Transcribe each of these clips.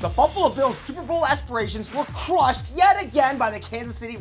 The Buffalo Bills' Super Bowl aspirations were crushed yet again by the Kansas City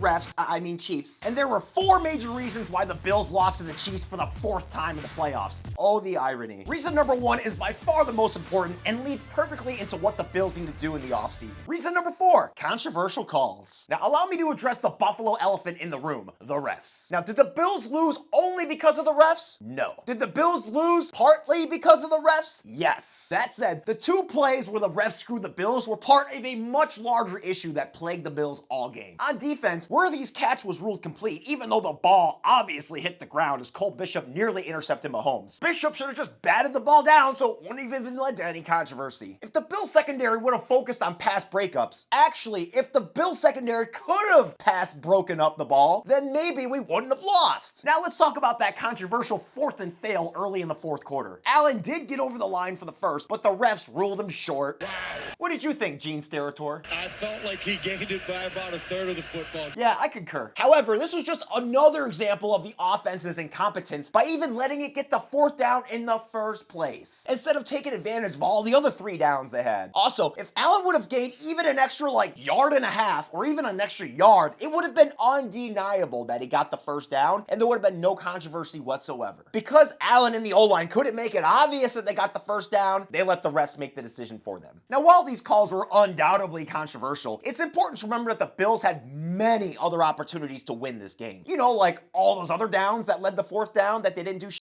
Chiefs. And there were 4 major reasons why the Bills lost to the Chiefs for the 4th time in the playoffs. Oh, the irony. Reason number 1 is by far the most important and leads perfectly into what the Bills need to do in the offseason. Reason number 4, controversial calls. Now, allow me to address the Buffalo elephant in the room, the refs. Now, did the Bills lose only because of the refs? No. Did the Bills lose partly because of the refs? Yes. That said, the 2 plays where the refs screwed the Bills were part of a much larger issue that plagued the Bills all game. On defense, Worthy's catch was ruled complete, even though the ball obviously hit the ground as Cole Bishop nearly intercepted Mahomes. Bishop should have just batted the ball down so it wouldn't have even led to any controversy. If the Bills secondary would have focused on pass breakups, actually, if the Bills secondary could have broken up the ball, then maybe we wouldn't have lost. Now let's talk about that controversial 4th and fail early in the 4th quarter. Allen did get over the line for the first, but the refs ruled him short. Wow. What did you think, Gene Steratore? I felt like he gained it by about a third of the football. Yeah, I concur. However, this was just another example of the offense's incompetence by even letting it get to 4th down in the first place, instead of taking advantage of all the other 3 downs they had. Also, if Allen would have gained even an extra yard and a half, or even an extra yard, it would have been undeniable that he got the 1st down, and there would have been no controversy whatsoever. Because Allen and the O-line couldn't make it obvious that they got the 1st down, they let the refs make the decision for them. Now, while these calls were undoubtedly controversial, it's important to remember that the Bills had many other opportunities to win this game. You know, like all those other downs that led the 4th down that they didn't do shit.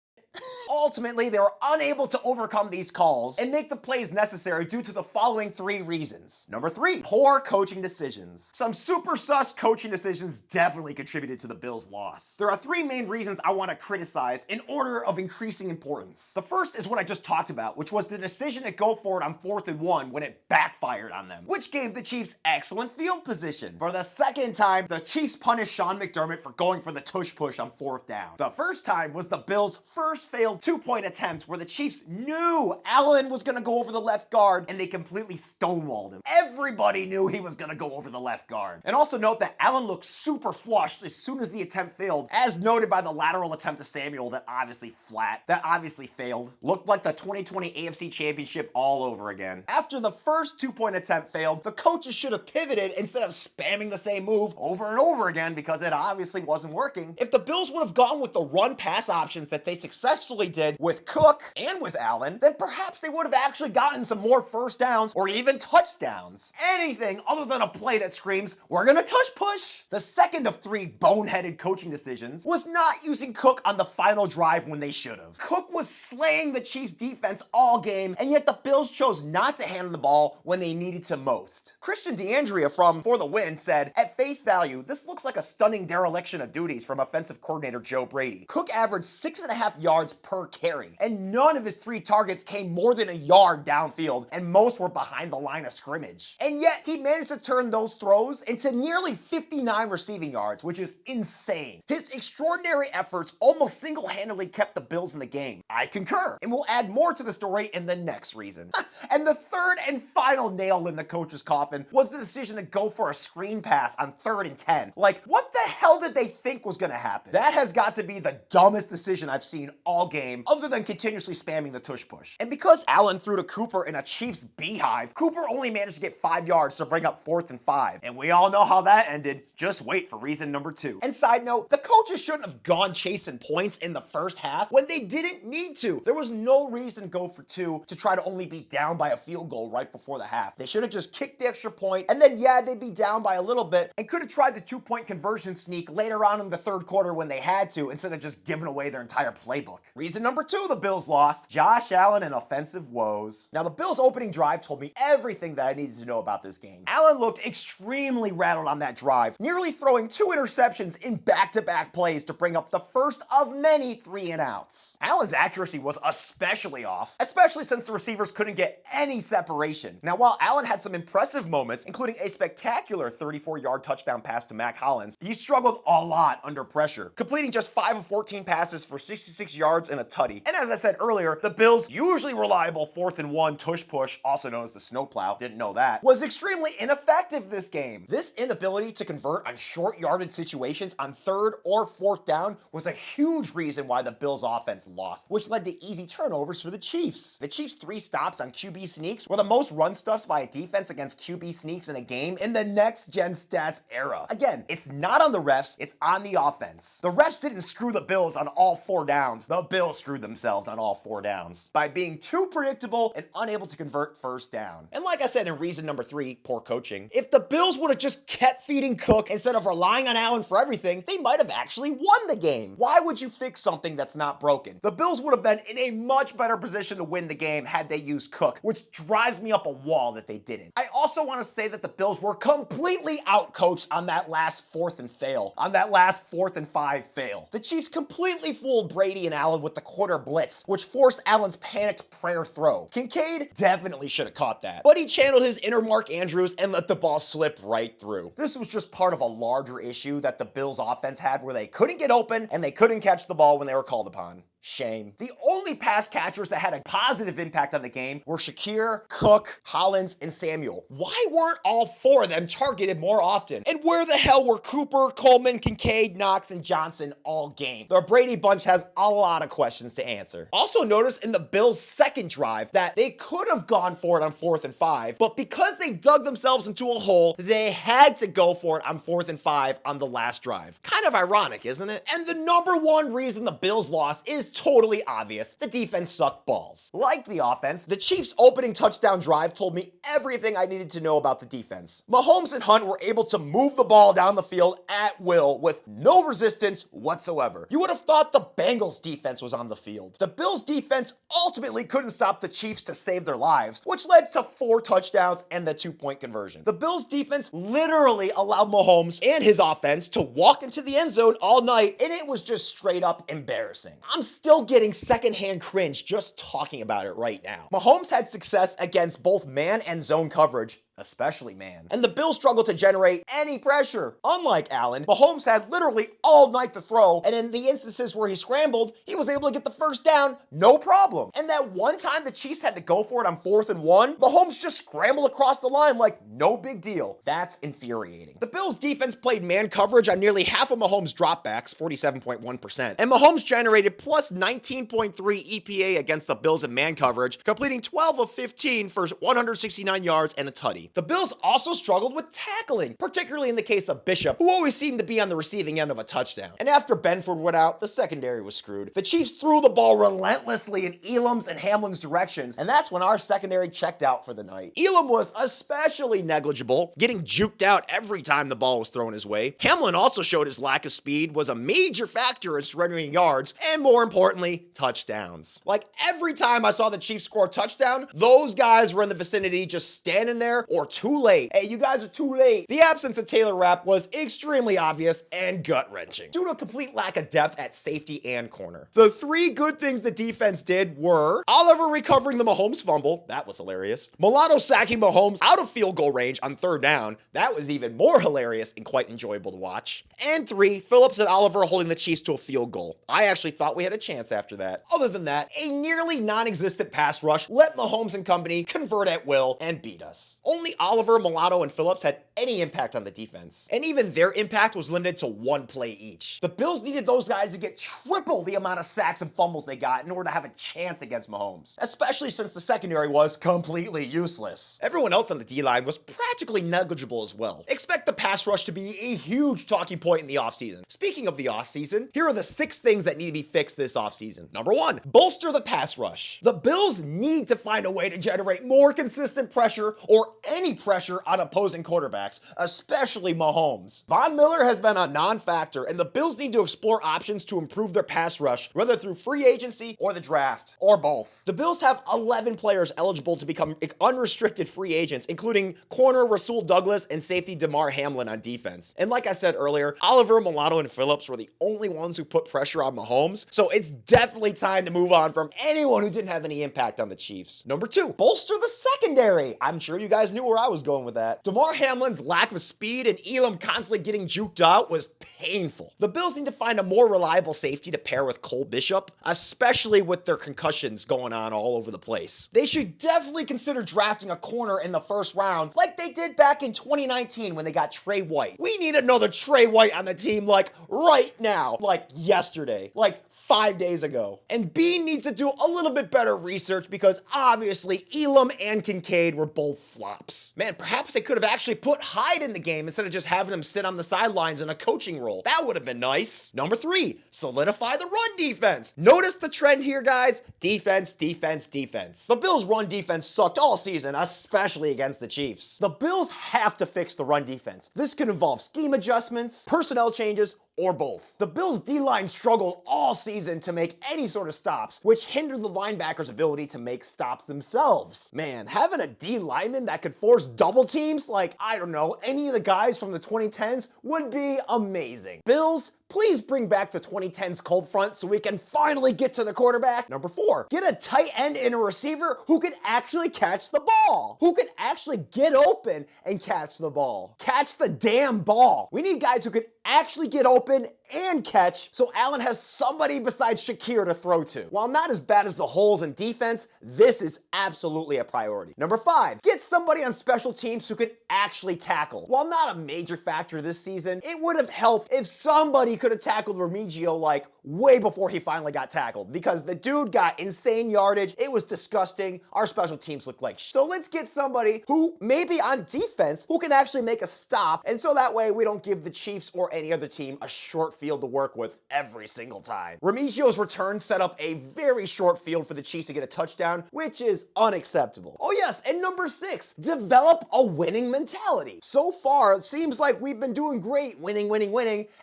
Ultimately, they were unable to overcome these calls and make the plays necessary due to the following 3 reasons. Number 3, poor coaching decisions. Some super sus coaching decisions definitely contributed to the Bills' loss. There are 3 main reasons I want to criticize in order of increasing importance. The first is what I just talked about, which was the decision to go for it on 4th and 1 when it backfired on them, which gave the Chiefs excellent field position. For the 2nd time, the Chiefs punished Sean McDermott for going for the tush push on 4th down. The first time was the Bills' first failed 2-point attempt where the Chiefs knew Allen was going to go over the left guard and they completely stonewalled him. Everybody knew he was going to go over the left guard. And also note that Allen looked super flushed as soon as the attempt failed, as noted by the lateral attempt to Samuel that obviously failed. Looked like the 2020 AFC Championship all over again. After the first 2-point attempt failed, the coaches should have pivoted instead of spamming the same move over and over again because it obviously wasn't working. If the Bills would have gone with the run-pass options that they successfully did with Cook and with Allen, then perhaps they would have actually gotten some more 1st downs or even touchdowns. Anything other than a play that screams, we're gonna tush push. The second of 3 boneheaded coaching decisions was not using Cook on the final drive when they should have. Cook was slaying the Chiefs defense all game, and yet the Bills chose not to hand him the ball when they needed to most. Christian DeAndrea from For the Win said, at face value, this looks like a stunning dereliction of duties from offensive coordinator Joe Brady. Cook averaged 6.5 yards per carry, and none of his 3 targets came more than a yard downfield, and most were behind the line of scrimmage. And yet, he managed to turn those throws into nearly 59 receiving yards, which is insane. His extraordinary efforts almost single-handedly kept the Bills in the game. I concur, and we'll add more to the story in the next reason. And the 3rd and final nail in the coach's coffin was the decision to go for a screen pass on 3rd and 10. What the hell did they think was gonna happen? That has got to be the dumbest decision I've seen all game, other than continuously spamming the tush push. And because Allen threw to Cooper in a Chiefs beehive, Cooper only managed to get 5 yards to bring up 4th and 5. And we all know how that ended. Just wait for reason number 2. And side note, the coaches shouldn't have gone chasing points in the first half when they didn't need to. There was no reason to go for 2 to try to only be down by a field goal right before the half. They should have just kicked the extra point, and then yeah, they'd be down by a little bit, and could have tried the 2-point conversion sneak later on in the 3rd quarter when they had to, instead of just giving away their entire playbook. Reason number 2 the Bills lost, Josh Allen and offensive woes. Now, the Bills' opening drive told me everything that I needed to know about this game. Allen looked extremely rattled on that drive, nearly throwing 2 interceptions in back-to-back plays to bring up the first of many 3-and-outs. Allen's accuracy was especially off, especially since the receivers couldn't get any separation. Now, while Allen had some impressive moments, including a spectacular 34-yard touchdown pass to Mac Hollins, he struggled a lot under pressure, completing just 5 of 14 passes for 66 yards and a a tutty. And as I said earlier, the Bills' usually reliable 4th and 1 tush push, also known as the snowplow, didn't know that, was extremely ineffective this game. This inability to convert on short yardage situations on 3rd or 4th down was a huge reason why the Bills' offense lost, which led to easy turnovers for the Chiefs. The Chiefs' 3 stops on QB sneaks were the most run stuffs by a defense against QB sneaks in a game in the next-gen stats era. Again, it's not on the refs, it's on the offense. The refs didn't screw the Bills on all 4 downs. The Bills screwed themselves on all 4 downs by being too predictable and unable to convert 1st down. And like I said in reason number 3, poor coaching, if the Bills would have just kept feeding Cook instead of relying on Allen for everything, they might have actually won the game. Why would you fix something that's not broken? The Bills would have been in a much better position to win the game had they used Cook, which drives me up a wall that they didn't. I also want to say that the Bills were completely outcoached on that last 4th and fail, on that last 4th and 5 fail. The Chiefs completely fooled Brady and Allen with the quarter blitz, which forced Allen's panicked prayer throw. Kincaid definitely should have caught that, but he channeled his inner Mark Andrews and let the ball slip right through. This was just part of a larger issue that the Bills offense had where they couldn't get open and they couldn't catch the ball when they were called upon. Shame. The only pass catchers that had a positive impact on the game were Shakir, Cook, Hollins, and Samuel. Why weren't all 4 of them targeted more often? And where the hell were Cooper, Coleman, Kincaid, Knox, and Johnson all game? The Brady bunch has a lot of questions to answer. Also notice in the Bills' second drive that they could have gone for it on 4th and 5, but because they dug themselves into a hole, they had to go for it on 4th and 5 on the last drive. Kind of ironic, isn't it? And the number one reason the Bills lost is totally obvious. The defense sucked balls. Like the offense, the Chiefs' opening touchdown drive told me everything I needed to know about the defense. Mahomes and Hunt were able to move the ball down the field at will with no resistance whatsoever. You would have thought the Bengals' defense was on the field. The Bills' defense ultimately couldn't stop the Chiefs to save their lives, which led to 4 touchdowns and the 2-point conversion. The Bills' defense literally allowed Mahomes and his offense to walk into the end zone all night, and it was just straight up embarrassing. I'm still getting secondhand cringe just talking about it right now. Mahomes had success against both man and zone coverage, especially man. And the Bills struggled to generate any pressure. Unlike Allen, Mahomes had literally all night to throw, and in the instances where he scrambled, he was able to get the 1st down, no problem. And that one time the Chiefs had to go for it on 4th and 1, Mahomes just scrambled across the line like no big deal. That's infuriating. The Bills defense played man coverage on nearly half of Mahomes' dropbacks, 47.1%, and Mahomes generated plus 19.3 EPA against the Bills in man coverage, completing 12 of 15 for 169 yards and a tutty. The Bills also struggled with tackling, particularly in the case of Bishop, who always seemed to be on the receiving end of a touchdown. And after Benford went out, the secondary was screwed. The Chiefs threw the ball relentlessly in Elam's and Hamlin's directions, and that's when our secondary checked out for the night. Elam was especially negligible, getting juked out every time the ball was thrown his way. Hamlin also showed his lack of speed was a major factor in surrendering yards, and more importantly, touchdowns. Like every time I saw the Chiefs score a touchdown, those guys were in the vicinity just standing there or too late. Hey, you guys are too late. The absence of Taylor Rapp was extremely obvious and gut-wrenching due to a complete lack of depth at safety and corner. The 3 good things the defense did were Oliver recovering the Mahomes fumble. That was hilarious. Mulatto sacking Mahomes out of field goal range on 3rd down. That was even more hilarious and quite enjoyable to watch. And 3, Phillips and Oliver holding the Chiefs to a field goal. I actually thought we had a chance after that. Other than that, a nearly non-existent pass rush let Mahomes and company convert at will and beat us. Only Oliver, Mulatto, and Phillips had any impact on the defense, and even their impact was limited to 1 play each. The Bills needed those guys to get triple the amount of sacks and fumbles they got in order to have a chance against Mahomes, especially since the secondary was completely useless. Everyone else on the D-line was practically negligible as well. Expect the pass rush to be a huge talking point in the offseason. Speaking of the offseason, here are the 6 things that need to be fixed this offseason. Number 1, bolster the pass rush. The Bills need to find a way to generate more consistent pressure or any pressure on opposing quarterbacks, especially Mahomes. Von Miller has been a non-factor, and the Bills need to explore options to improve their pass rush, whether through free agency or the draft, or both. The Bills have 11 players eligible to become unrestricted free agents, including corner, Rasul Douglas and safety DeMar Hamlin on defense. And like I said earlier, Oliver, Milano, and Phillips were the only ones who put pressure on Mahomes, so it's definitely time to move on from anyone who didn't have any impact on the Chiefs. Number 2, bolster the secondary. I'm sure you guys knew where I was going with that. DeMar Hamlin's lack of speed and Elam constantly getting juked out was painful. The Bills need to find a more reliable safety to pair with Cole Bishop, especially with their concussions going on all over the place. They should definitely consider drafting a corner in the first round like they did back in 2019 when they got Trey White. We need another Trey White on the team like right now, like yesterday, like 5 days ago. And Bean needs to do a little bit better research because obviously Elam and Kincaid were both flops. Man, perhaps they could have actually put Hyde in the game instead of just having him sit on the sidelines in a coaching role. That would have been nice. Number 3, solidify the run defense. Notice the trend here, guys. Defense, defense, defense. The Bills' run defense sucked all season, especially against the Chiefs. The Bills have to fix the run defense. This could involve scheme adjustments, personnel changes, or both. The Bills' D-line struggled all season to make any sort of stops, which hindered the linebackers' ability to make stops themselves. Man, having a D lineman that could force double teams like, I don't know, any of the guys from the 2010s would be amazing. Bills, please bring back the 2010s cold front so we can finally get to the quarterback. Number 4, get a tight end and a receiver who can actually catch the ball, who can actually get open and catch the ball. Catch the damn ball. We need guys who can actually get open and catch so Allen has somebody besides Shakir to throw to. While not as bad as the holes in defense, this is absolutely a priority. Number 5, get somebody on special teams who can actually tackle. While not a major factor this season, it would have helped if somebody could have tackled Remigio like way before he finally got tackled because the dude got insane yardage. It was disgusting. Our special teams looked like So let's get somebody who maybe on defense who can actually make a stop, and so that way we don't give the Chiefs or any other team a short field to work with every single time. Remigio's return set up a very short field for the Chiefs to get a touchdown, which is unacceptable. Oh yes, and number 6, develop a winning mentality. So far, it seems like we've been doing great, winning,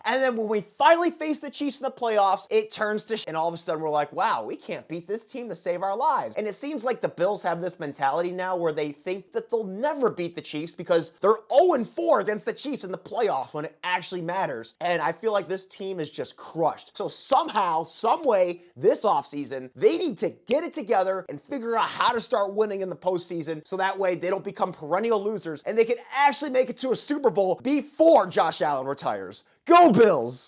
and then when we finally face the Chiefs in the playoffs, it turns to and all of a sudden we're like, wow, we can't beat this team to save our lives. And it seems like the Bills have this mentality now where they think that they'll never beat the Chiefs because they're 0-4 against the Chiefs in the playoffs when it actually matters. And I feel like this team is just crushed. So somehow, some way, this offseason, they need to get it together and figure out how to start winning in the postseason so that way they don't become perennial losers and they can actually make it to a Super Bowl before Josh Allen retires. Go Bills!